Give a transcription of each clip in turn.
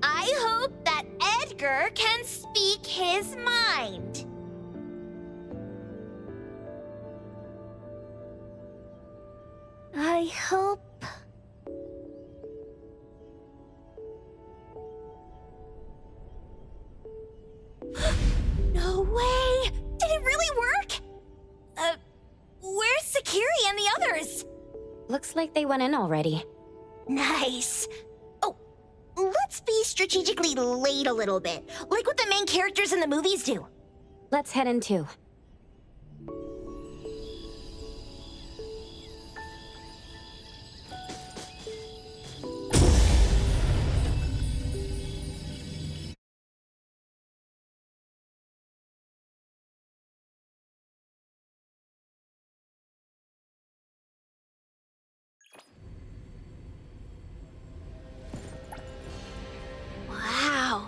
I hope that Edgar can speak his mind. I hope... No way! Did it really work? Where's Sakiri and the others? Looks like they went in already. Nice. Oh, let's be strategically late a little bit, like what the main characters in the movies do. Let's head in too. Wow.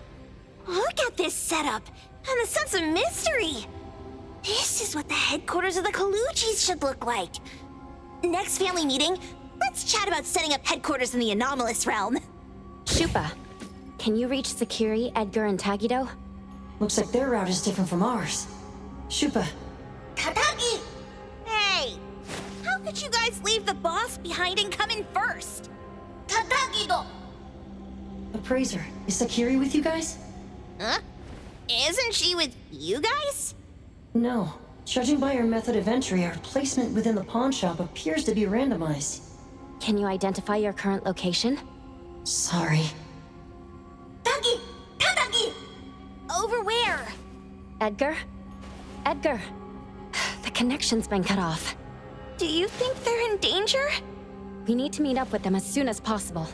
Look at this setup, and the sense of mystery. This is what the headquarters of the Kaluchis should look like. Next family meeting, let's chat about setting up headquarters in the anomalous realm. Shupa, can you reach Sakiri, Edgar, and Tagido? Looks like their route is different from ours. Shupa. Tatagi! Hey! How could you guys leave the boss behind and come in first? Tatagido! Appraiser, is Sakiri with you guys? Huh? Isn't she with you guys? No. Judging by her method of entry, our placement within the pawn shop appears to be randomized. Can you identify your current location? Sorry. Tagi! Tatagi! Over where? Edgar? Edgar! The connection's been cut off. Do you think they're in danger? We need to meet up with them as soon as possible.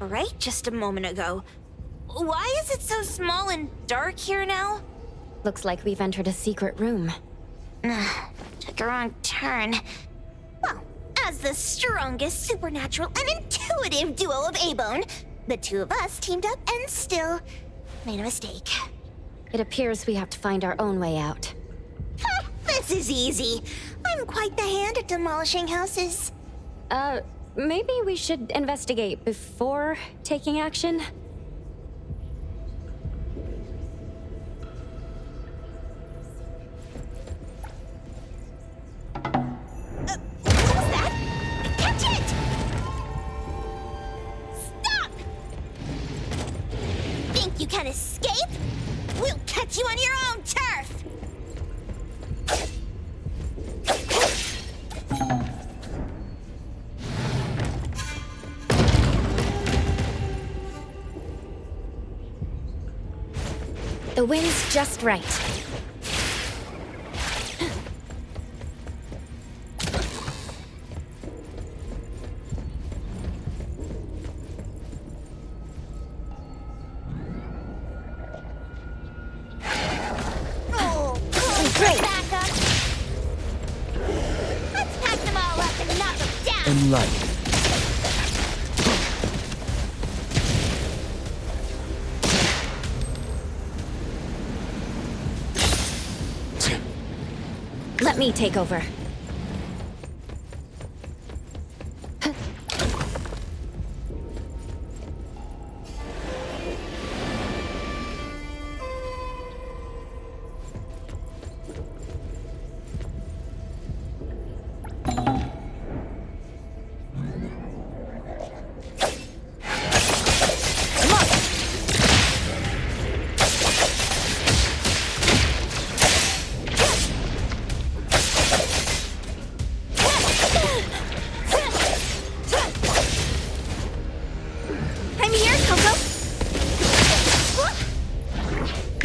bright just a moment ago. Why is it so small and dark here now? Looks like we've entered a secret room. Took a wrong turn. Well, as the strongest supernatural and intuitive duo of A-Bone, the two of us teamed up and still made a mistake. It appears we have to find our own way out. This is easy. I'm quite the hand at demolishing houses. Maybe we should investigate before taking action? What was that? Catch it! Stop! Think you can escape? We'll catch you on your own turf! The wind's just right. Oh, Great. back up! Let's pack them all up and knock them down! And light. Let me take over.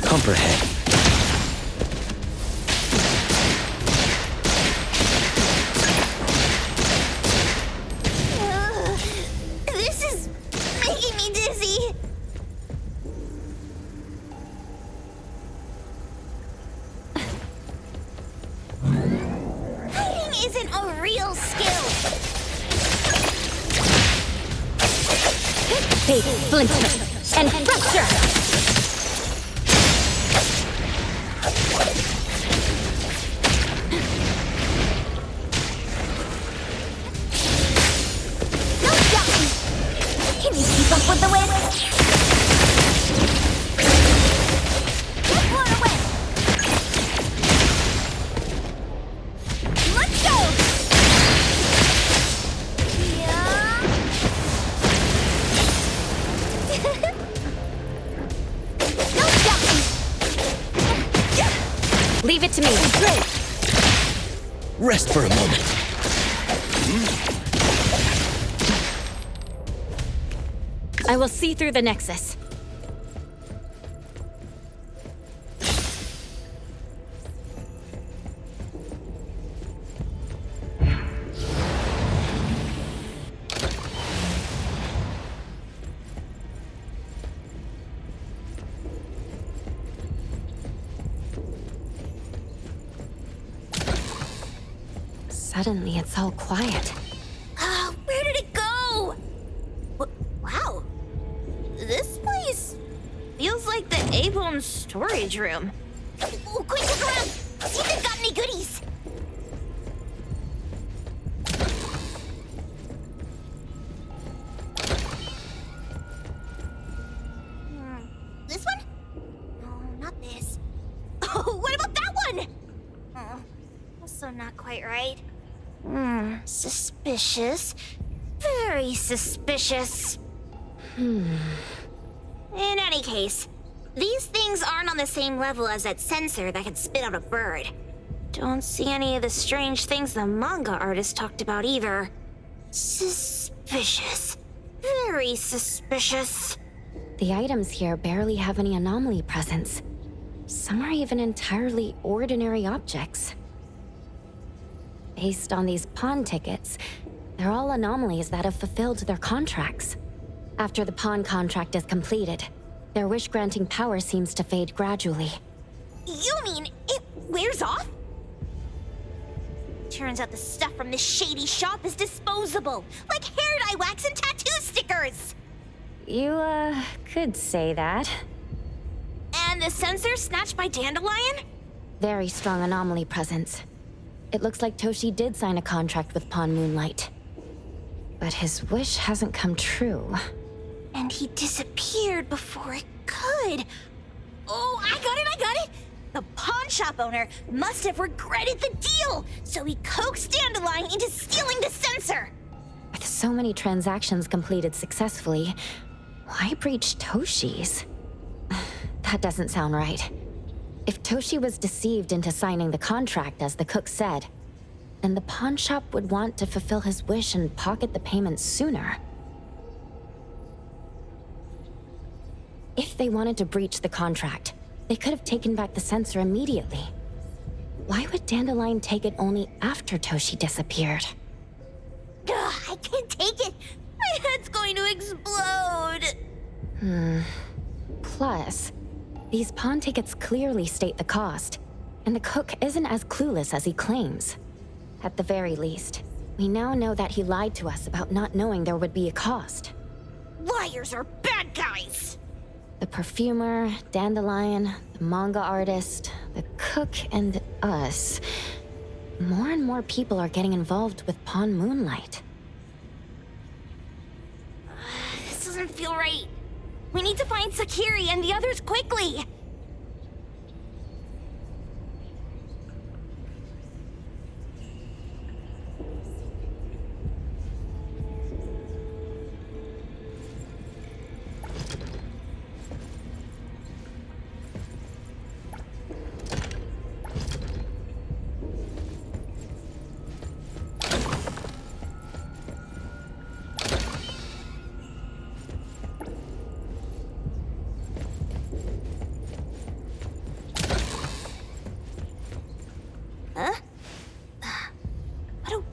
Comprehend. This is making me dizzy. Hiding isn't a real skill. Big splinter and fracture! No jumping. Can you keep up with the wind? Get blown away. Let's go. Yeah. No jumping. Leave it to me. Great. Rest for a moment. I will see through the Nexus. Suddenly, it's all quiet. Oh, where did it go? Wow. This place feels like the A-Bone storage room. Oh, quick, look around. See if they've got any goodies. This one? No, not this. Oh, what about that one? Oh, also not quite right. Suspicious. Very suspicious. In any case, these things aren't on the same level as that sensor that could spit out a bird. Don't see any of the strange things the manga artist talked about either. Suspicious. Very suspicious. The items here barely have any anomaly presence. Some are even entirely ordinary objects. Based on these pawn tickets, they're all anomalies that have fulfilled their contracts. After the pawn contract is completed, their wish-granting power seems to fade gradually. You mean it wears off? Turns out the stuff from this shady shop is disposable, like hair dye wax and tattoo stickers! You, could say that. And the sensor snatched by Dandelion? Very strong anomaly presence. It looks like Toshi did sign a contract with Pawn Moonlight. But his wish hasn't come true. And he disappeared before it could. Oh, I got it! The pawn shop owner must have regretted the deal, so he coaxed Dandelion into stealing the sensor. With so many transactions completed successfully, why breach Toshi's? That doesn't sound right. If Toshi was deceived into signing the contract as the cook said, then the pawn shop would want to fulfill his wish and pocket the payment sooner. If they wanted to breach the contract, they could have taken back the sensor immediately. Why would Dandelion take it only after Toshi disappeared? Ugh, I can't take it! My head's going to explode! Plus, these pawn tickets clearly state the cost, and the cook isn't as clueless as he claims. At the very least, we now know that he lied to us about not knowing there would be a cost. Liars are bad guys! The perfumer, Dandelion, the manga artist, the cook, and us. More and more people are getting involved with Pawn Moonlight. This doesn't feel right. We need to find Sakiri and the others quickly!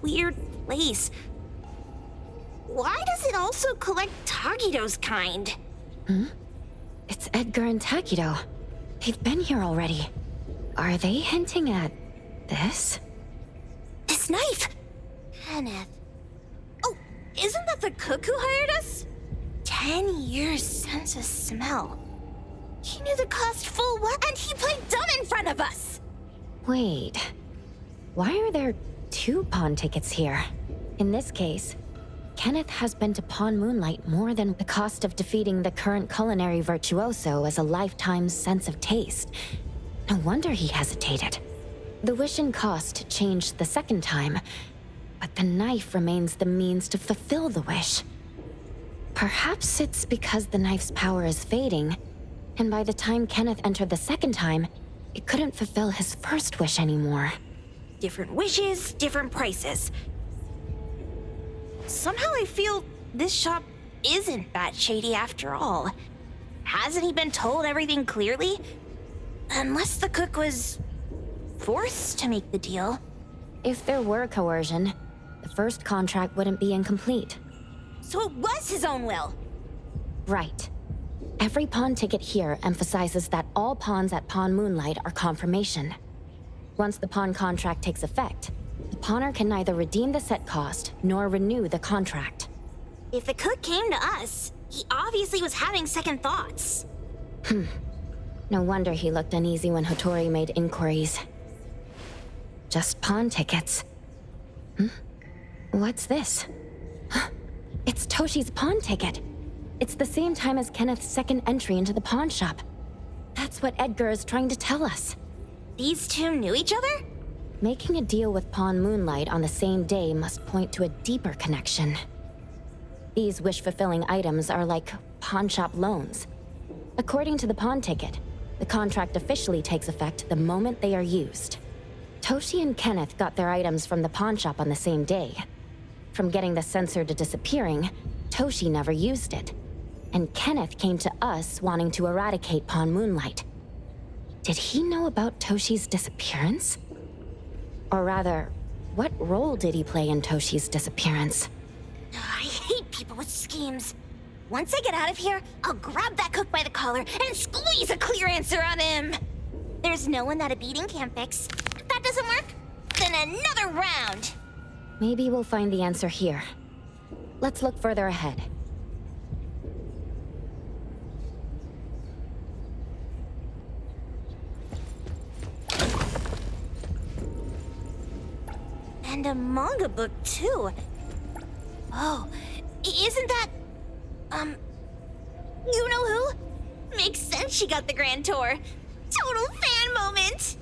Weird place. Why does it also collect Tagido's kind? It's Edgar and Takido. They've been here already. Are they hinting at this? This knife! Kenneth. Oh, isn't that the cook who hired us? 10 years sense of smell. He knew the cost full well, and he played dumb in front of us! Wait. Why are there 2 pawn tickets here? In this case, Kenneth has been to Pawn Moonlight more than the cost of defeating the current culinary virtuoso as a lifetime sense of taste. No wonder he hesitated. The wish and cost changed the second time, but the knife remains the means to fulfill the wish. Perhaps it's because the knife's power is fading, and by the time Kenneth entered the second time, it couldn't fulfill his first wish anymore. Different wishes, different prices. Somehow I feel this shop isn't that shady after all. Hasn't he been told everything clearly? Unless the cook was forced to make the deal. If there were coercion, the first contract wouldn't be incomplete. So it was his own will. Right. Every pawn ticket here emphasizes that all pawns at Pawn Moonlight are confirmation. Once the pawn contract takes effect, the pawner can neither redeem the set cost nor renew the contract. If the cook came to us, he obviously was having second thoughts. No wonder he looked uneasy when Hattori made inquiries. Just pawn tickets. What's this? It's Toshi's pawn ticket. It's the same time as Kenneth's second entry into the pawn shop. That's what Edgar is trying to tell us. These two knew each other? Making a deal with Pawn Moonlight on the same day must point to a deeper connection. These wish-fulfilling items are like pawn shop loans. According to the pawn ticket, the contract officially takes effect the moment they are used. Toshi and Kenneth got their items from the pawn shop on the same day. From getting the sensor to disappearing, Toshi never used it. And Kenneth came to us wanting to eradicate Pawn Moonlight. Did he know about Toshi's disappearance? Or rather, what role did he play in Toshi's disappearance? I hate people with schemes. Once I get out of here, I'll grab that cook by the collar and squeeze a clear answer on him. There's no one that a beating can't fix. If that doesn't work, then another round. Maybe we'll find the answer here. Let's look further ahead. And a manga book, too. Oh, isn't that... you know who? Makes sense she got the grand tour. Total fan moment!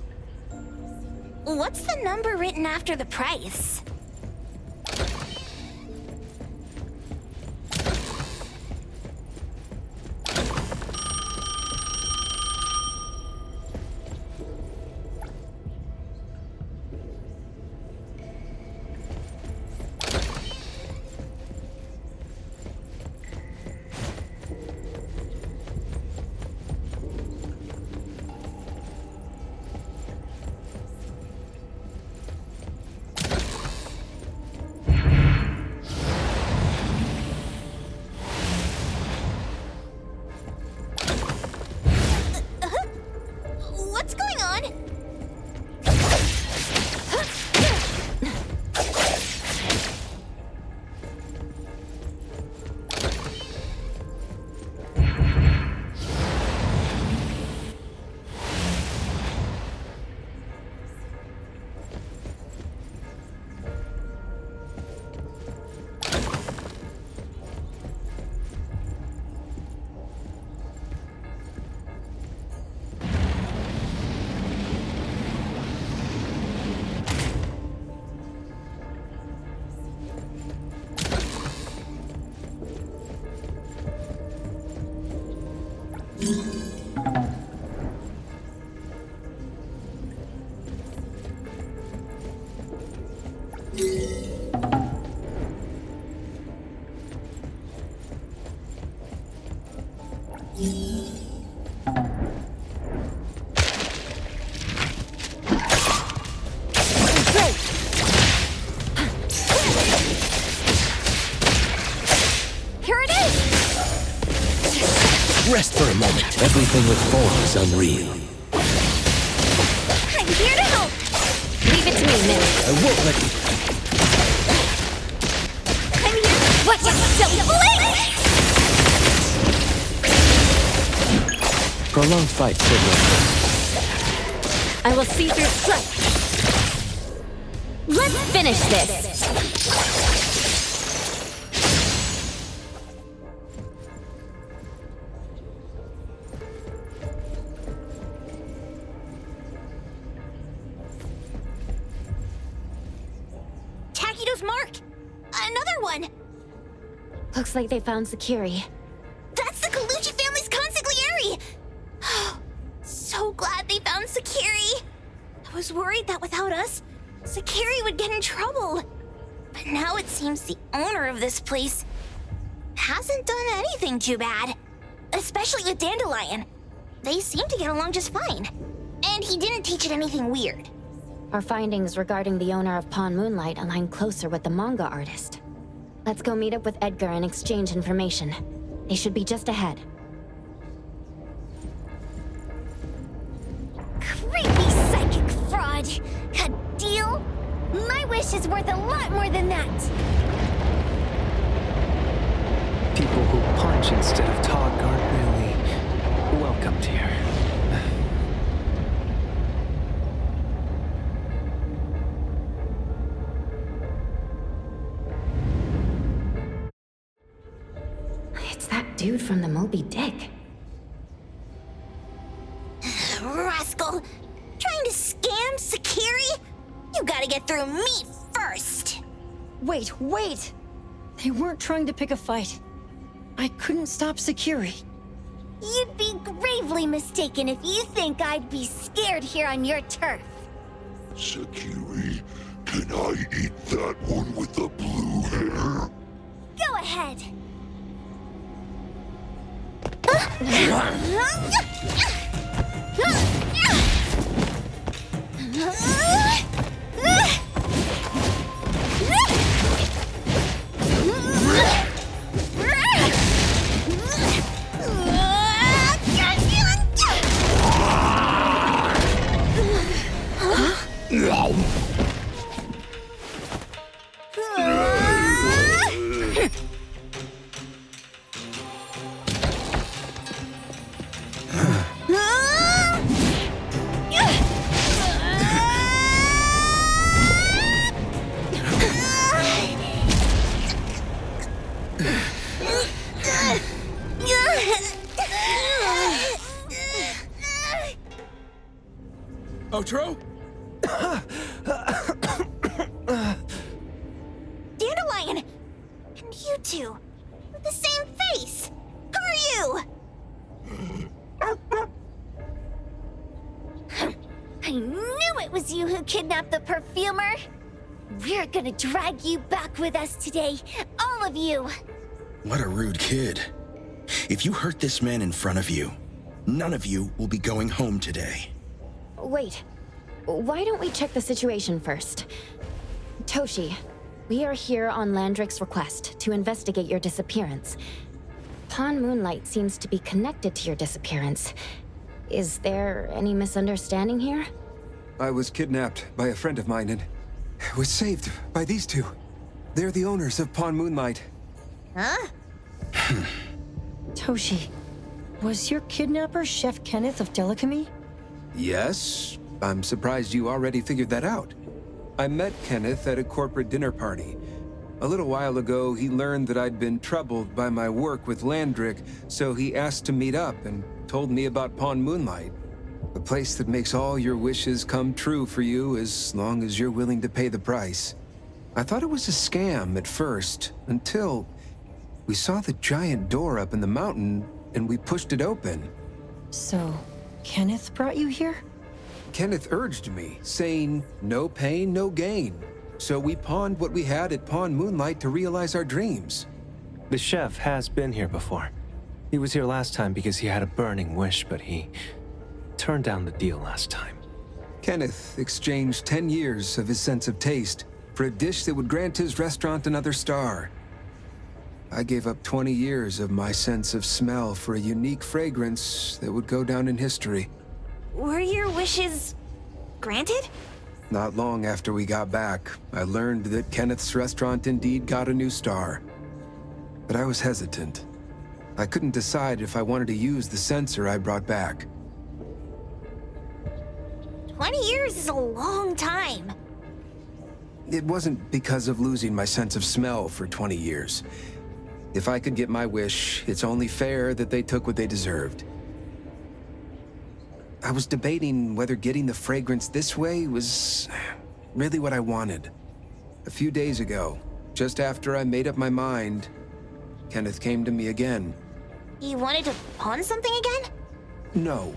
What's the number written after the price? What's going on? Rest for a moment. Everything with form is unreal. I'm here to help! Leave it to me, Min. I won't let you... I'm here! What? Silly bullet! Prolonged fight, signal. I will see through strength. Let's finish this. Takido's mark! Another one! Looks like they found Sakiri. That's the Colucci family's consigliere! So glad they found Sakiri! I was worried that without us, Sakiri would get in trouble. But now it seems the owner of this place hasn't done anything too bad. Especially with Dandelion. They seem to get along just fine. And he didn't teach it anything weird. Our findings regarding the owner of Pawn Moonlight align closer with the manga artist. Let's go meet up with Edgar and exchange information. They should be just ahead. Creepy psychic fraud! A deal? My wish is worth a lot more than that! People who punch instead of talk aren't really welcomed here. It's that dude from the Moby Dick. Rascal! Trying to scam Sakiri? You gotta get through me first! Wait! They weren't trying to pick a fight. I couldn't stop Sakiri. You'd be gravely mistaken if you think I'd be scared here on your turf. Sakiri, can I eat that one with the blue hair? Go ahead! Outro? Dandelion! And you two, with the same face! Who are you? I knew it was you who kidnapped the perfumer! We're gonna drag you back with us today, all of you! What a rude kid. If you hurt this man in front of you, none of you will be going home today. Wait. Why don't we check the situation first? Toshi, we are here on Landrick's request to investigate your disappearance. Pawn Moonlight seems to be connected to your disappearance. Is there any misunderstanding here? I was kidnapped by a friend of mine and was saved by these two. They're the owners of Pawn Moonlight. Huh? Toshi, was your kidnapper Chef Kenneth of Delicamy? Yes, I'm surprised you already figured that out. I met Kenneth at a corporate dinner party. A little while ago, he learned that I'd been troubled by my work with Landrick, so he asked to meet up and told me about Pawn Moonlight. A place that makes all your wishes come true for you as long as you're willing to pay the price. I thought it was a scam at first, until we saw the giant door up in the mountain and we pushed it open. So, Kenneth brought you here? Kenneth urged me, saying, no pain, no gain. So we pawned what we had at Pawn Moonlight to realize our dreams. The chef has been here before. He was here last time because he had a burning wish, but he turned down the deal last time. Kenneth exchanged 10 years of his sense of taste for a dish that would grant his restaurant another star. I gave up 20 years of my sense of smell for a unique fragrance that would go down in history. Were your wishes granted? Not long after we got back, I learned that Kenneth's restaurant indeed got a new star. But I was hesitant. I couldn't decide if I wanted to use the sensor I brought back. 20 years is a long time. It wasn't because of losing my sense of smell for 20 years. If I could get my wish, it's only fair that they took what they deserved. I was debating whether getting the fragrance this way was really what I wanted. A few days ago, just after I made up my mind, Kenneth came to me again. You wanted to pawn something again? No.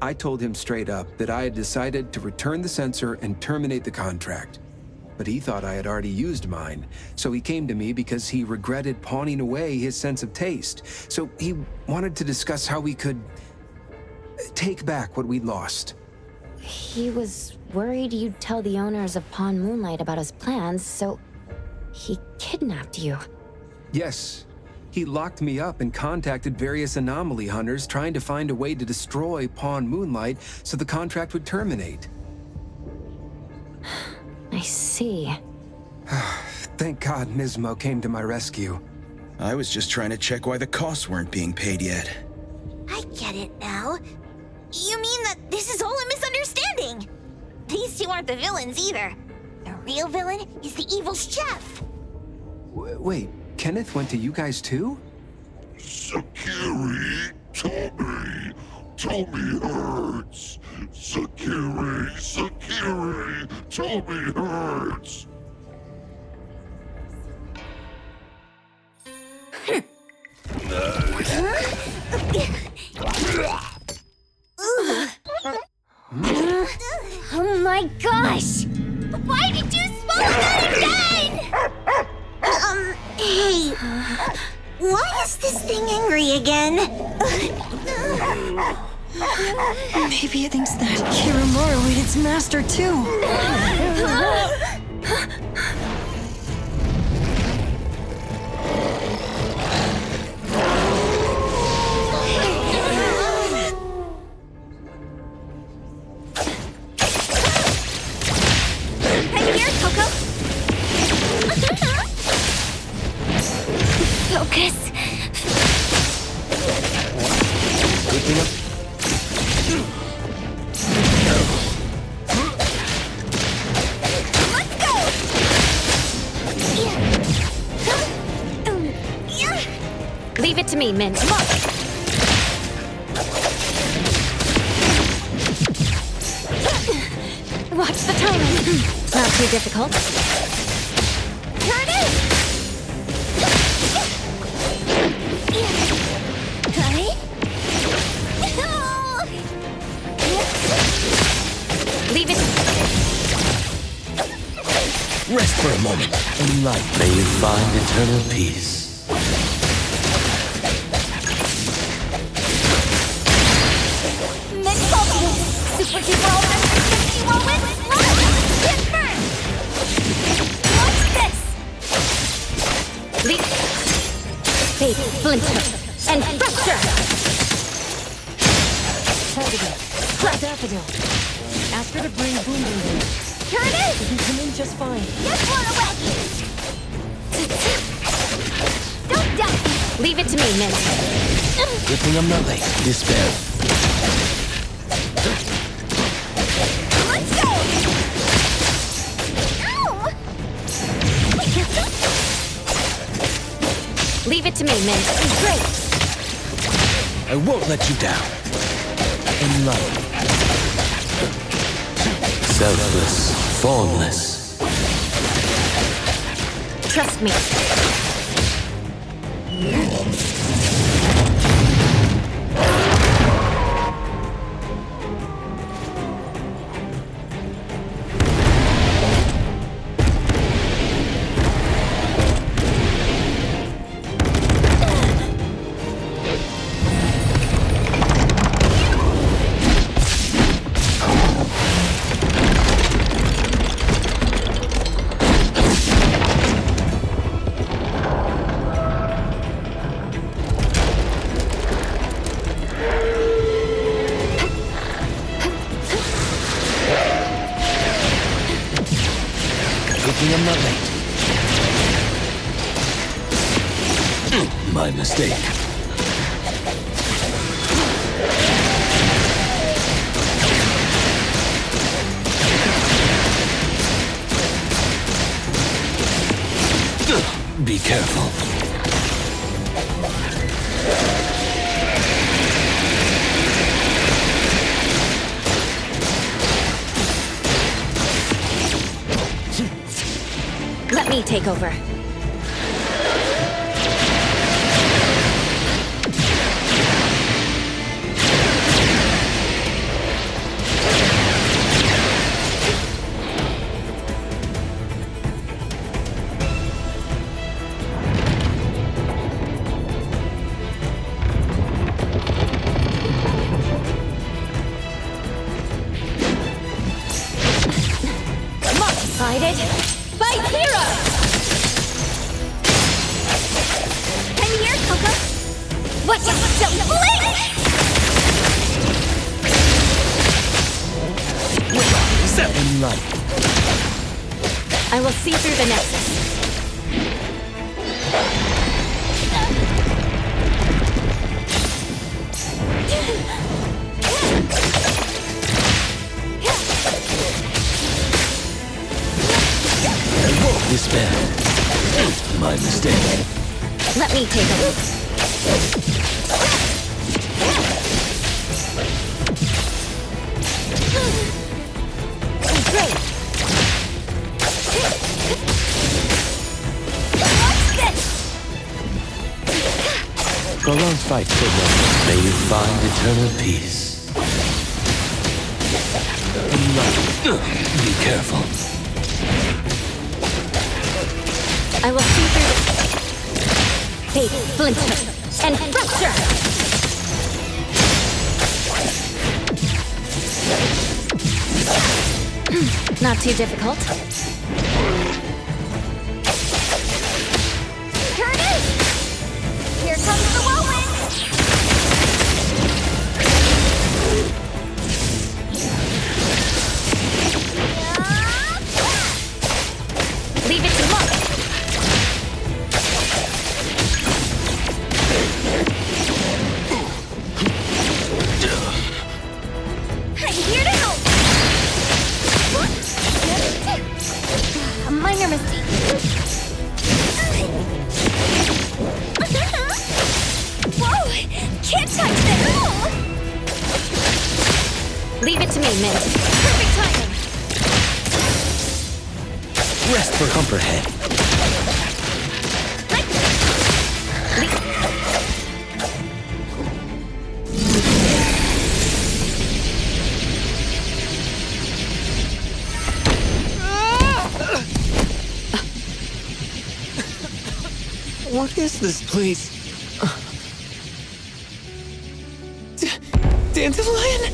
I told him straight up that I had decided to return the sensor and terminate the contract. But he thought I had already used mine, so he came to me because he regretted pawning away his sense of taste. So he wanted to discuss how we could take back what we'd lost. He was worried you'd tell the owners of Pawn Moonlight about his plans, so he kidnapped you. Yes. He locked me up and contacted various anomaly hunters trying to find a way to destroy Pawn Moonlight so the contract would terminate. I see. Thank God Nismo came to my rescue. I was just trying to check why the costs weren't being paid yet. I get it now. You mean that this is all a misunderstanding? These two aren't the villains either. The real villain is the evil chef. Wait, Kenneth went to you guys too? Sakiri, Tommy hurts. Sakiri, Tommy hurts. Oh my gosh! Why did you swallow that again? Hey, why is this thing angry again? Maybe it thinks that Kiramaru ate its master too. Right here, Coco. Focus. Let's go. Leave it to me, Mint. Come on. too difficult. Here it is! Honey? Leave it. Rest for a moment in life. May you find eternal peace. Super duper ultra 360 whirlwind launch! Get burned! What's this? Leap. Fade, splinter, and fracture! Daffodil. Ask her to bring Boom Boom in. Here it is! You can come in just fine. Just wanna whack you! Don't die! Leave it to me, Mint. Good thing I'm not late. Despair. Let's go! Ow! Leave it to me, Mint. Great! I won't let you down. In love. Selfless, formless. Trust me. I'm not late. My mistake. Be careful. Let me take over. Decided by Hero! I'm here, Coco! What? Don't blink! Set in light. I will see through the Nexus. Despair. My mistake. Let me take over. Great! Prolonged fight for one. May you find eternal peace. Be careful. I will see through the fate, splinter, and fracture! Not too difficult. Here it is! Here comes the whirlwind! Leave it to Mark! I'm here to help! A minor mistake. Whoa! Can't touch this! Leave it to me, Mint. Perfect timing! Rest for Humperhead. What is this place? Dandelion?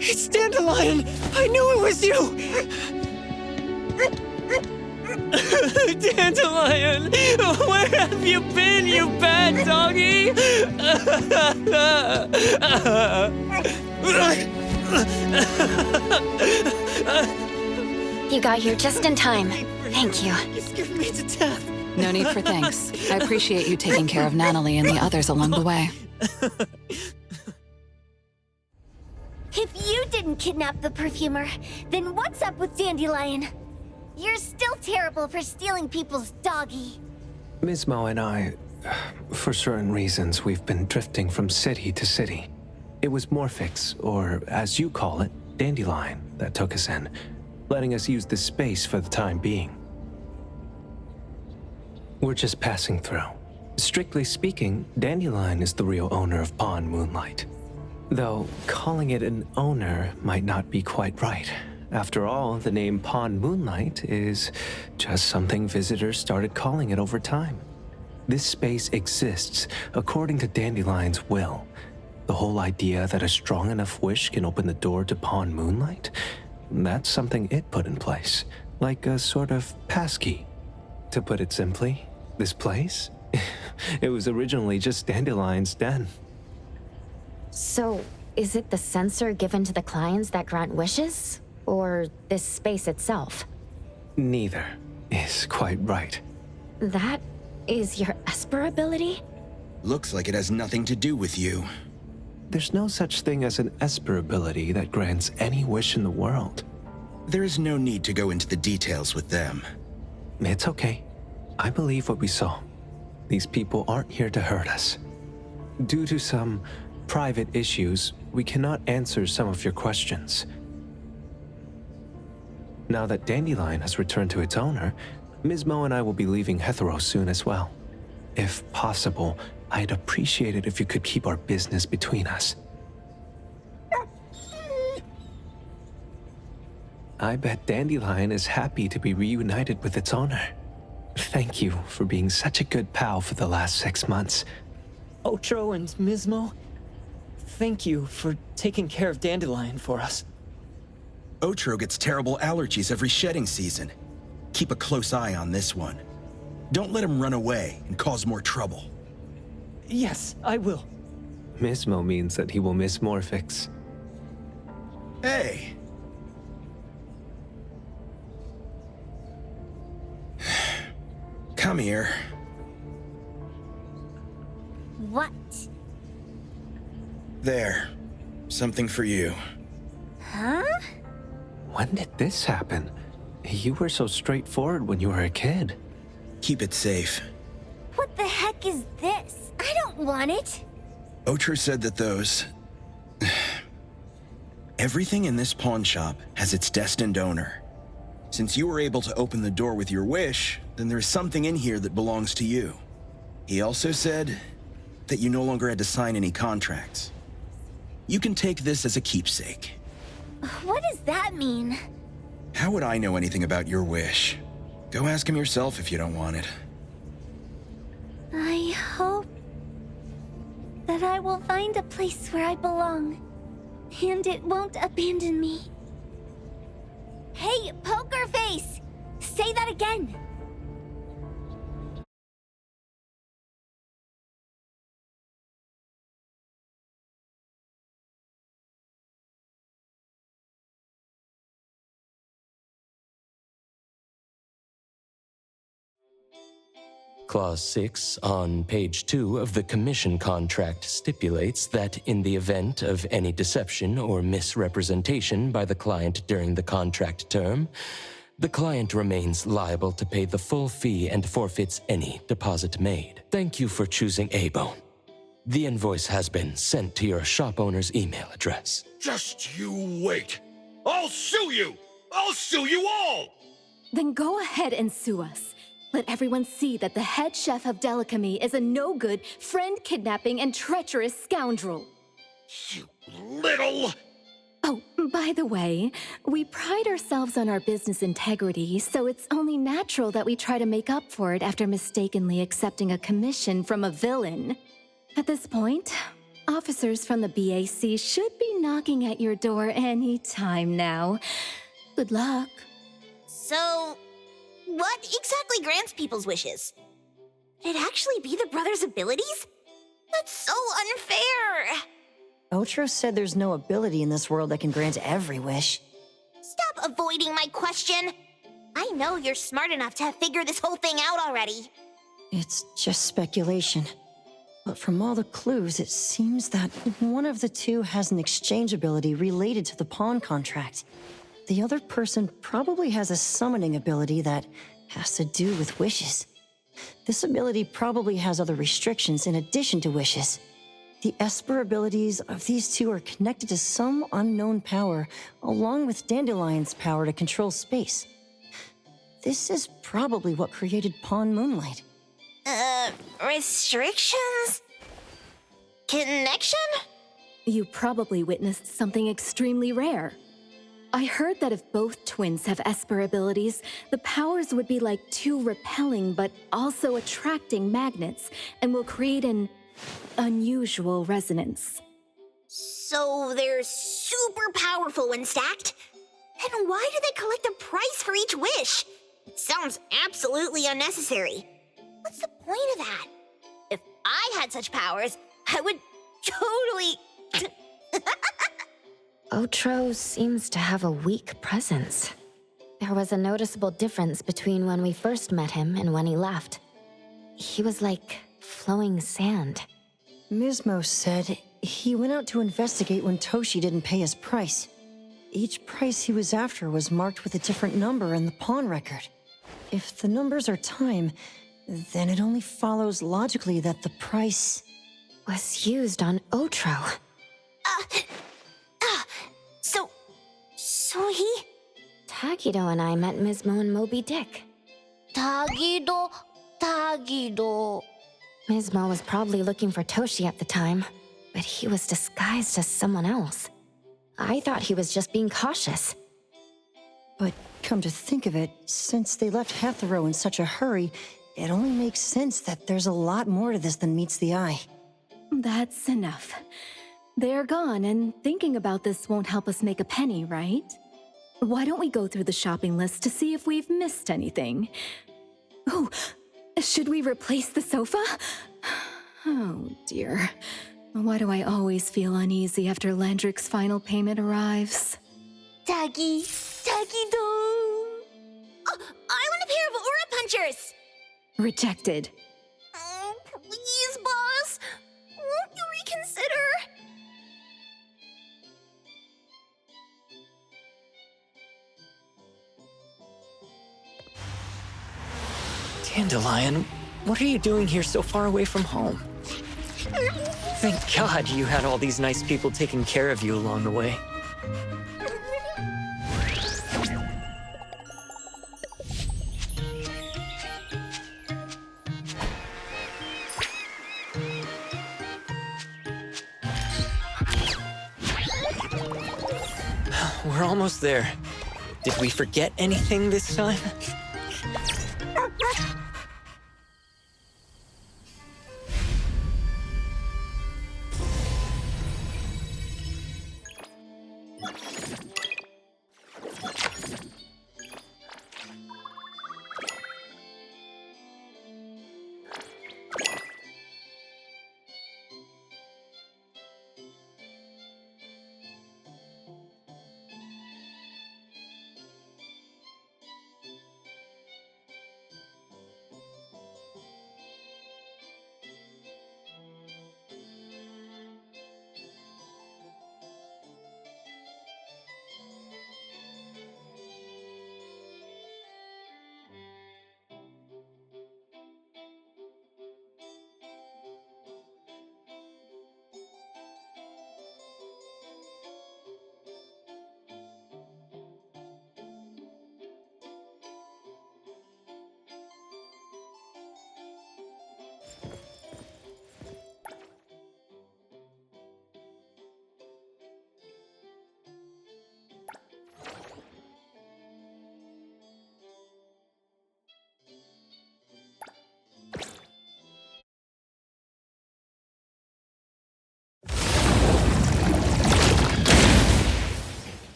It's Dandelion! I knew it was you! Dandelion! Where have you been, you bad doggy? You got here just in time. Thank you. You scared me to death. No need for thanks. I appreciate you taking care of Natalie and the others along the way. If you didn't kidnap the perfumer, then what's up with Dandelion? You're still terrible for stealing people's doggy. Mismo and I, for certain reasons, we've been drifting from city to city. It was Morphix, or as you call it, Dandelion, that took us in, letting us use this space for the time being. We're just passing through. Strictly speaking, Dandelion is the real owner of Pawn Moonlight. Though, calling it an owner might not be quite right. After all, the name Pawn Moonlight is just something visitors started calling it over time. This space exists according to Dandelion's will. The whole idea that a strong enough wish can open the door to Pawn Moonlight? That's something it put in place, like a sort of passkey. To put it simply, this place? It was originally just Dandelion's den. So, is it the sensor given to the clients that grant wishes? Or this space itself? Neither is quite right. That is your Esper ability? Looks like it has nothing to do with you. There's no such thing as an Esper ability that grants any wish in the world. There is no need to go into the details with them. It's okay. I believe what we saw. These people aren't here to hurt us. Due to some private issues, we cannot answer some of your questions. Now that Dandelion has returned to its owner, Mismo and I will be leaving Hetero soon as well. If possible, I'd appreciate it if you could keep our business between us. I bet Dandelion is happy to be reunited with its owner. Thank you for being such a good pal for the last 6 months. Otro and Mismo, thank you for taking care of Dandelion for us. Otro gets terrible allergies every shedding season. Keep a close eye on this one. Don't let him run away and cause more trouble. Yes, I will. Mismo means that he will miss Morphix. Hey! Come here. What? There. Something for you. Huh? When did this happen? You were so straightforward when you were a kid. Keep it safe. What the heck is this? I don't want it. Otro said that those... Everything in this pawn shop has its destined owner. Since you were able to open the door with your wish, then there's something in here that belongs to you. He also said that you no longer had to sign any contracts. You can take this as a keepsake. What does that mean? How would I know anything about your wish? Go ask him yourself if you don't want it. I hope that I will find a place where I belong, and it won't abandon me. Hey, Poker Face! Say that again! Clause 6 on page 2 of the commission contract stipulates that in the event of any deception or misrepresentation by the client during the contract term, the client remains liable to pay the full fee and forfeits any deposit made. Thank you for choosing A-Bone. The invoice has been sent to your shop owner's email address. Just you wait. I'll sue you! I'll sue you all! Then go ahead and sue us. Let everyone see that the head chef of Delicamy is a no-good, friend-kidnapping, and treacherous scoundrel. You little... Oh, by the way, we pride ourselves on our business integrity, so it's only natural that we try to make up for it after mistakenly accepting a commission from a villain. At this point, officers from the BAC should be knocking at your door any time now. Good luck. So, what exactly grants people's wishes? Could it actually be the brothers' abilities? That's so unfair! Otro said there's no ability in this world that can grant every wish. Stop avoiding my question! I know you're smart enough to have figured this whole thing out already. It's just speculation. But from all the clues, it seems that one of the two has an exchange ability related to the pawn contract. The other person probably has a summoning ability that has to do with wishes. This ability probably has other restrictions in addition to wishes. The Esper abilities of these two are connected to some unknown power, along with Dandelion's power to control space. This is probably what created Pawn Moonlight. Restrictions? Connection? You probably witnessed something extremely rare. I heard that if both twins have Esper abilities, the powers would be like two repelling but also attracting magnets and will create an unusual resonance. So they're super powerful when stacked? Then why do they collect a price for each wish? It sounds absolutely unnecessary. What's the point of that? If I had such powers, I would totally... Otro seems to have a weak presence. There was a noticeable difference between when we first met him and when he left. He was like flowing sand. Mismo said he went out to investigate when Toshi didn't pay his price. Each price he was after was marked with a different number in the pawn record. If the numbers are time, then it only follows logically that the price was used on Otro. So he... Tagido and I met Mismo and Moby Dick. Tagido... Mismo was probably looking for Toshi at the time, but he was disguised as someone else. I thought he was just being cautious. But come to think of it, since they left Hatharo in such a hurry, it only makes sense that there's a lot more to this than meets the eye. That's enough. They're gone, and thinking about this won't help us make a penny, right? Why don't we go through the shopping list to see if we've missed anything? Oh, should we replace the sofa? Oh, dear. Why do I always feel uneasy after Landrick's final payment arrives? Tagido! Oh, I want a pair of aura punchers! Rejected. Oh, please, boss! Won't you reconsider? Dandelion, what are you doing here so far away from home? Thank God you had all these nice people taking care of you along the way. We're almost there. Did we forget anything this time?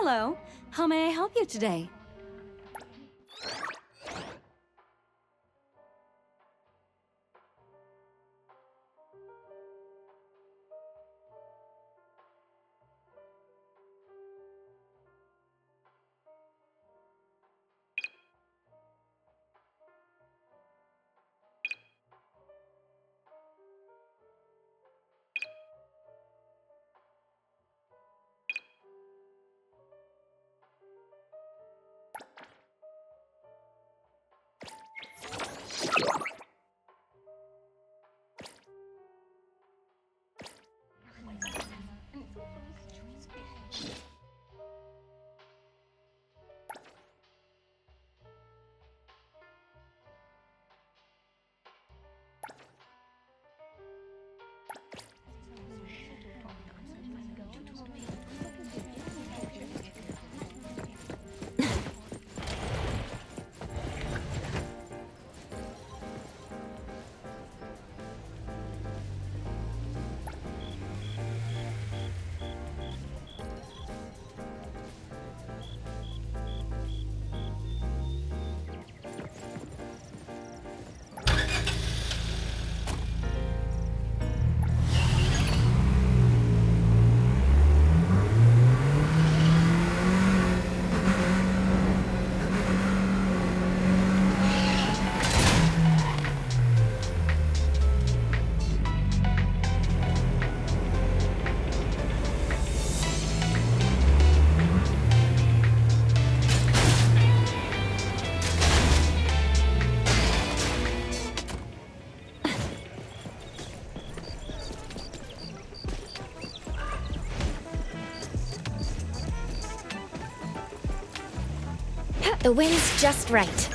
Hello. How may I help you today? The wind's just right.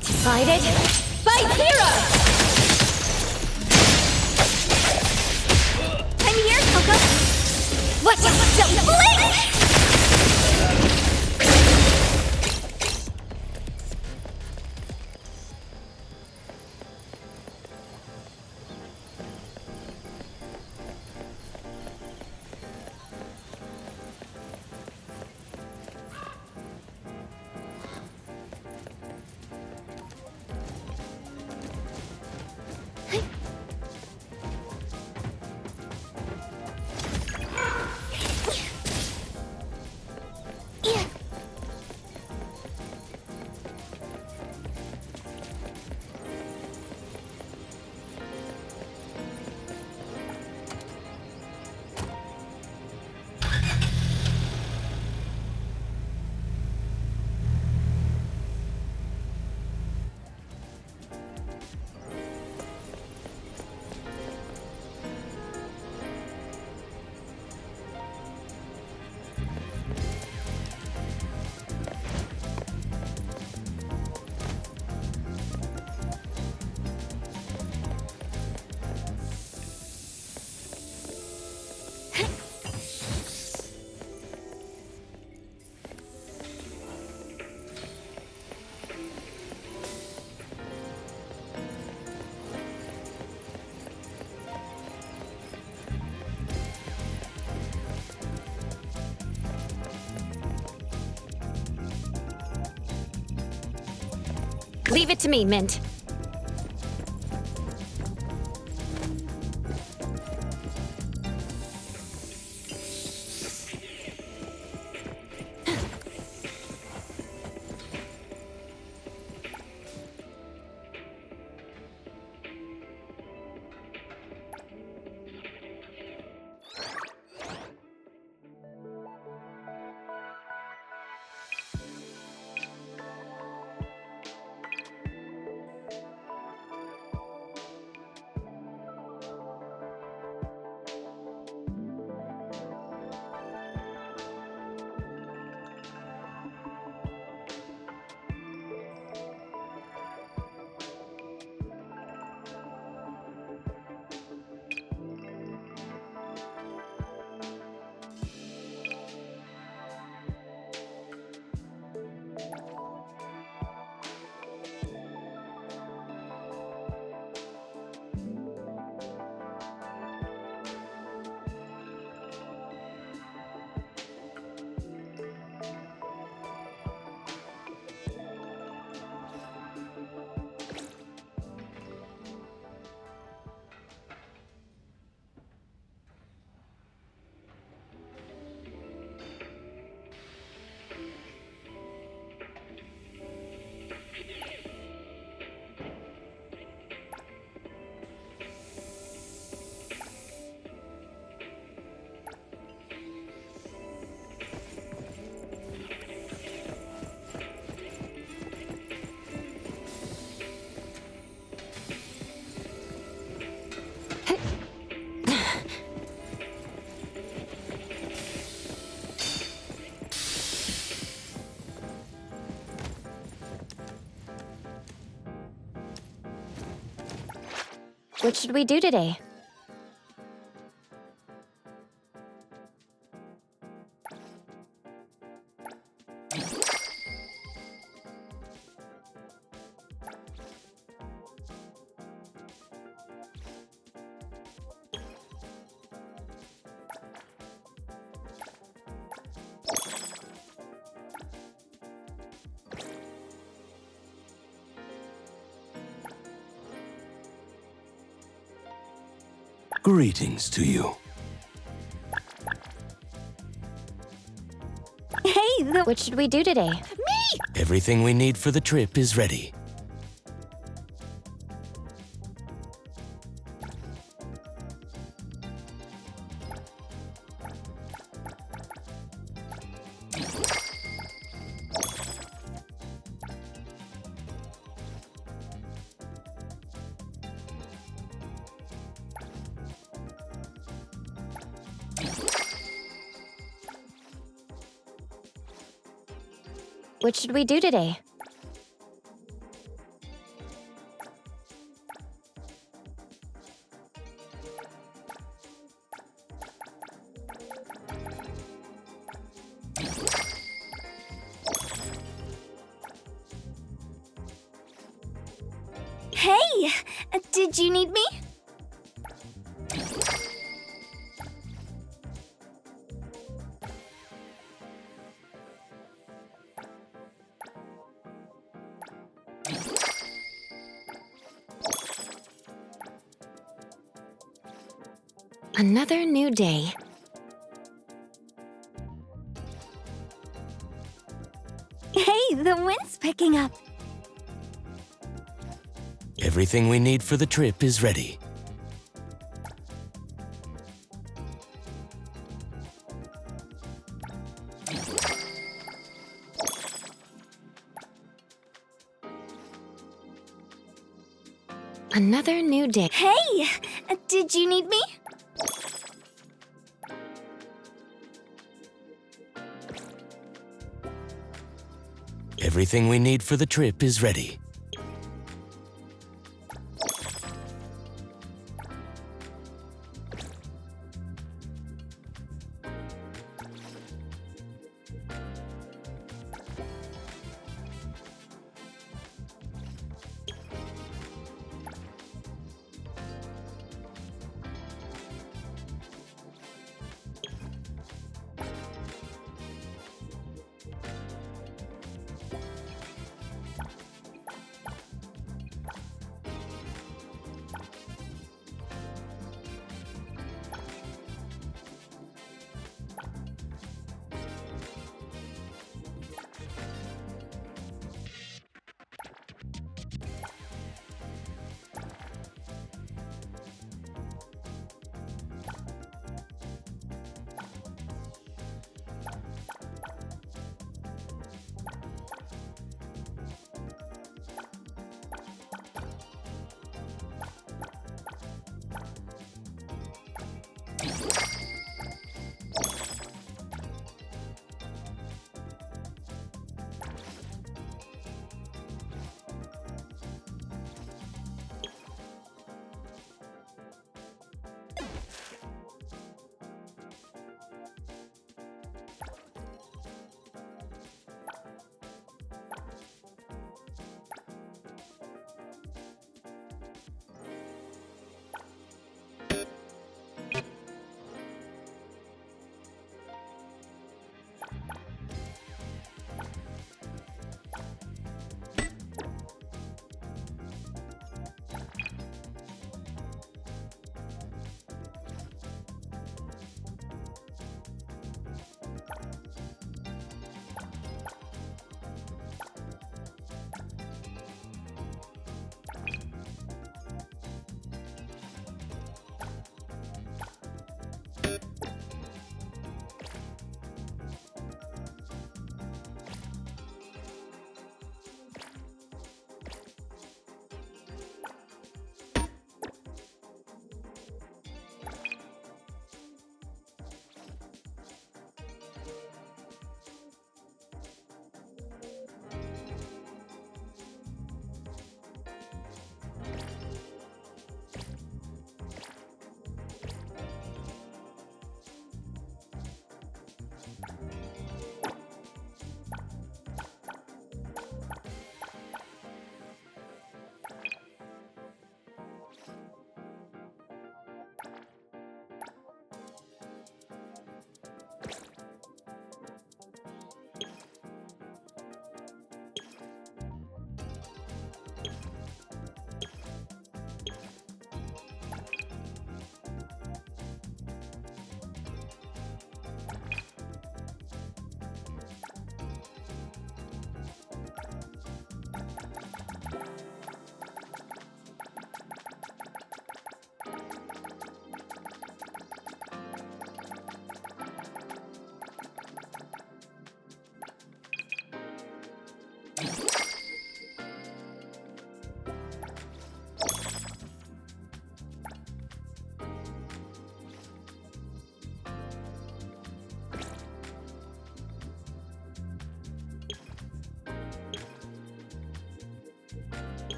Decided? Fight Hero! I'm here, Coco! What? Don't blink! Leave it to me, Mint. What should we do today? Greetings to you. Hey, what should we do today? Me! Everything we need for the trip is ready. What should we do today? Hey! Did you need me? Another new day. Hey, the wind's picking up. Everything we need for the trip is ready. Another new day. Hey! Did you need me? Everything we need for the trip is ready.